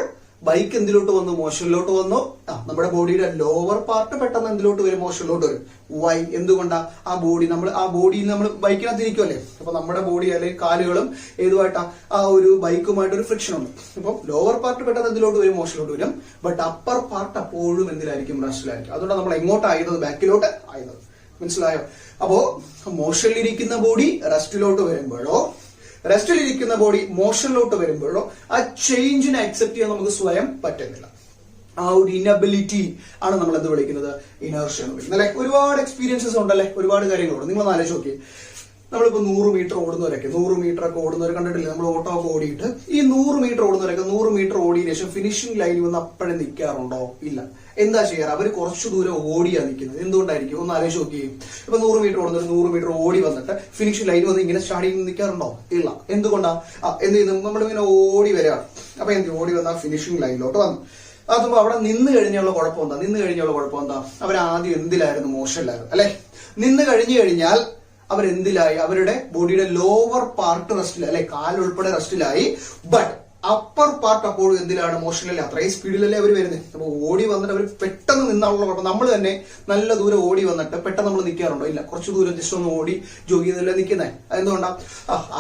ബൈക്ക് എന്തിലോട്ട് വന്നു? മോഷനിലോട്ട് വന്നു. നമ്മുടെ ബോഡിയുടെ ലോവർ പാർട്ട് പെട്ടെന്ന് എന്തിലോട്ട് വരും? മോഷനിലോട്ട് വരും. വൈ? എന്തുകൊണ്ടാ? ആ ബോഡിയിൽ നമ്മൾ ബൈക്കിനകത്ത് ഇരിക്കുമല്ലേ. അപ്പൊ നമ്മുടെ ബോഡി അല്ലെങ്കിൽ കാലുകളും ഏതുമായിട്ടാ? ആ ഒരു ബൈക്കുമായിട്ട് ഒരു ഫ്രിക്ഷൻ ഉണ്ട്. അപ്പൊ ലോവർ പാർട്ട് പെട്ടെന്ന് എന്തിലോട്ട് വരും? മോഷനിലോട്ട് വരും. ബട്ട് അപ്പർ പാർട്ട് അപ്പോഴും എന്തിലായിരിക്കും? റെസ്റ്റിലായിരിക്കും. അതുകൊണ്ടാണ് നമ്മൾ എങ്ങോട്ടായത്? ബാക്കിലോട്ട് ആയത്. മനസ്സിലായോ? അപ്പോ മോഷനിലിരിക്കുന്ന ബോഡി റെസ്റ്റിലോട്ട് വരുമ്പോഴോ റെസ്റ്റിലിരിക്കുന്ന ബോഡി മോഷനിലോട്ട് വരുമ്പോഴോ ആ ചേഞ്ചിനെ അക്സെപ്റ്റ് ചെയ്യാൻ നമുക്ക് സ്വയം പറ്റുന്നില്ല. ആ ഒരു ഇനബിലിറ്റി ആണ് നമ്മൾ എന്ത് വിളിക്കുന്നത്? ഇനേർഷ്യ എന്ന് വിളിക്കുന്നത് അല്ലെ. ഒരുപാട് എക്സ്പീരിയൻസസ് ഉണ്ടല്ലേ, ഒരുപാട് കാര്യങ്ങളുണ്ട്. നിങ്ങൾ ആലോചിച്ച് നോക്കി, നമ്മളിപ്പോ 100 മീറ്റർ ഓടുന്നവരൊക്കെ 100 മീറ്റർ ഒക്കെ ഓടുന്നവർ കണ്ടിട്ടില്ലേ? നമ്മൾ ഓട്ടോ ഒക്കെ ഓടിയിട്ട് ഈ 100 മീറ്റർ ഓടുന്നവരൊക്കെ 100 മീറ്റർ ഓടിയതിനു ശേഷം ഫിനിഷിംഗ് ലൈനിൽ വന്ന് അപ്പോഴേ നിൽക്കാറുണ്ടോ? ഇല്ല. എന്താ ചെയ്യാറ്? അവർ കുറച്ചു ദൂരം ഓടിയാ നിൽക്കുന്നത്. എന്തുകൊണ്ടായിരിക്കും? ഒന്ന് ആലോചിച്ച് നോക്കിയേ. ഇപ്പൊ 100 മീറ്റർ ഓടുന്നവർ 100 മീറ്റർ ഓടി വന്നിട്ട് ഫിനിഷിംഗ് ലൈനിൽ വന്ന് ഇങ്ങനെ സ്റ്റാർട്ടിങ് നിൽക്കാറുണ്ടോ? ഇല്ല. എന്തുകൊണ്ടാ? എന്ത് ചെയ്യുന്നു? നമ്മളിങ്ങനെ ഓടി വരികയാണ്. അപ്പൊ എന്ത്? ഓടി വന്ന ഫിനിഷിംഗ് ലൈനിലോട്ട് വന്നു. അതുമ്പോ അവിടെ നിന്ന് കഴിഞ്ഞുള്ള കുഴപ്പം എന്താ? അവരാദ്യം എന്തിലായിരുന്നു? മോഷനിലായിരുന്നു അല്ലെ. നിന്ന് കഴിഞ്ഞാൽ അവരെന്തിലായി? അവരുടെ ബോഡിയുടെ ലോവർ പാർട്ട് റെസ്റ്റിലായി അല്ലെ, കാലുൾപ്പെടെ റെസ്റ്റിലായി. ബട്ട് അപ്പർ പാർട്ട് അപ്പോഴും എന്തിലാണ്? മോഷനിലല്ലേ. അത്രയും സ്പീഡിലല്ലേ അവർ വരുന്നത്. അപ്പൊ ഓടി വന്നിട്ട് അവർ പെട്ടെന്ന് നിന്നുള്ള കുഴപ്പം. നമ്മൾ തന്നെ നല്ല ദൂരം ഓടി വന്നിട്ട് പെട്ടെന്ന് നമ്മൾ നിൽക്കാറുണ്ടോ? ഇല്ല. കുറച്ച് ദൂരം ജസ്റ്റ് ഒന്ന് ഓടി ജോഗ് ചെയ്തല്ലേ നിൽക്കുന്നത്. അതെന്തുകൊണ്ടാ?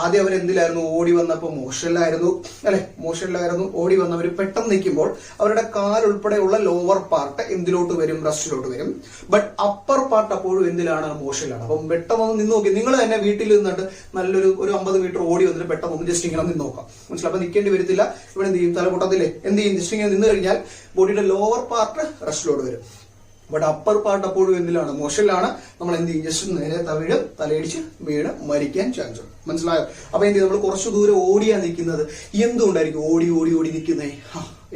ആദ്യം അവരെന്തിലായിരുന്നു? ഓടി വന്നപ്പോ മോഷനിലായിരുന്നു അല്ലെ. മോഷനിലായിരുന്നു. ഓടി വന്നവർ പെട്ടെന്ന് നിൽക്കുമ്പോൾ അവരുടെ കാലുൾപ്പെടെയുള്ള ലോവർ പാർട്ട് എന്തിലോട്ട് വരും? റെസ്റ്റിലോട്ട് വരും. ബട്ട് അപ്പർ പാർട്ട് അപ്പോഴും എന്തിലാണ്? മോഷനിലാണ്. അപ്പം പെട്ടെന്ന് നിന്ന് നോക്കി. നിങ്ങൾ തന്നെ വീട്ടിൽ നിന്നിട്ട് നല്ലൊരു 50 മീറ്റർ ഓടി വന്നിട്ട് പെട്ടെന്ന് ഒന്ന് ജസ്റ്റ് ഇങ്ങനെ നിന്ന് നോക്കാം. മനസ്സിലാവും. അപ്പൊ നിൽക്കേണ്ടി വരത്തില്ല. ഇവിടെ എന്ത് ചെയ്യും? തലപൊട്ടത്തില്ലേ. എന്ത് ചെയ്യും? ജസ്റ്റ് ഇങ്ങനെ നിന്ന് കഴിഞ്ഞാൽ ബോഡിയുടെ ലോവർ പാർട്ട് റെസ്റ്റിലോട്ട് വരും. ബട്ട് അപ്പർ പാർട്ട് അപ്പോഴും എന്തിലാണ്? മോഷനിലാണ്. നമ്മൾ എന്ത് ചെയ്യും? ജസ്റ്റ് നേരെ തലയിടിച്ച് വീണ് മരിക്കാൻ ചാൻസ് ഉണ്ട്. മനസ്സിലായോ? അപ്പൊ എന്ത് ചെയ്യും? നമ്മൾ കുറച്ചു ദൂരം ഓടിയാ നിൽക്കുന്നത്. എന്തുകൊണ്ടായിരിക്കും ഓടി നിൽക്കുന്നേ?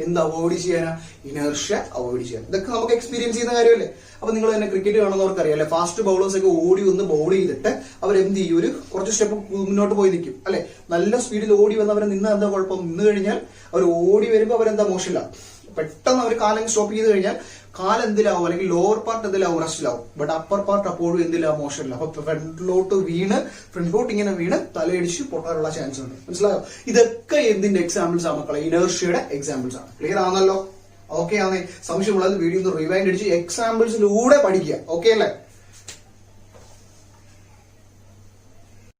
എന്താ അവോയ്ഡ് ചെയ്യാനാ? ഇനേർഷ്യ അവോയ്ഡ് ചെയ്യാൻ. ഇതൊക്കെ നമുക്ക് എക്സ്പീരിയൻസ് ചെയ്യുന്ന കാര്യമല്ലേ. അപ്പൊ നിങ്ങൾ തന്നെ ക്രിക്കറ്റ് കാണുന്നവർക്ക് അറിയാം അല്ലെ. ഫാസ്റ്റ് ബൗളേഴ്സ് ഒക്കെ ഓടി ഒന്ന് ബൗൾ ചെയ്തിട്ട് അവരെന്ത് ചെയ്യും? ഒരു കുറച്ച് സ്റ്റെപ്പ് മുന്നോട്ട് പോയി നിൽക്കും അല്ലെ. നല്ല സ്പീഡിൽ ഓടി വന്ന് അവരെ നിന്ന് എന്താ കുഴപ്പം? നിന്ന് കഴിഞ്ഞാൽ അവർ ഓടി വരുമ്പോൾ അവരെന്താ? മോശമില്ല. പെട്ടെന്ന് അവർ കാലം സ്റ്റോപ്പ് ചെയ്ത് കഴിഞ്ഞാൽ കാലെന്തിലാവും? അല്ലെങ്കിൽ ലോവർ പാർട്ട് എന്തിലാവും? റെസ്റ്റിലാവും. ബട്ട് അപ്പർ പാർട്ട് അപ്പോഴും എന്തിലാവും? മോശമില്ല. അപ്പൊ ഫ്രണ്ടിലോട്ട് ഇങ്ങനെ വീണ് തലയിടിച്ച് പൊട്ടാനുള്ള ചാൻസ് ഉണ്ട്. മനസ്സിലായോ? ഇതൊക്കെ എന്തിന്റെ എക്സാമ്പിൾസ് ആണ് മക്കളെ? ഇനേർഷ്യയുടെ എക്സാമ്പിൾസ് ആണ്. ക്ലിയർ ആണല്ലോ? ഓക്കെ ആണേ. സംശയമുള്ളത് വീഡിയോ ഒന്ന് റിവൈൻഡ് അടിച്ച് എക്സാമ്പിൾസിലൂടെ പഠിക്കുക. ഓക്കെ അല്ലേ?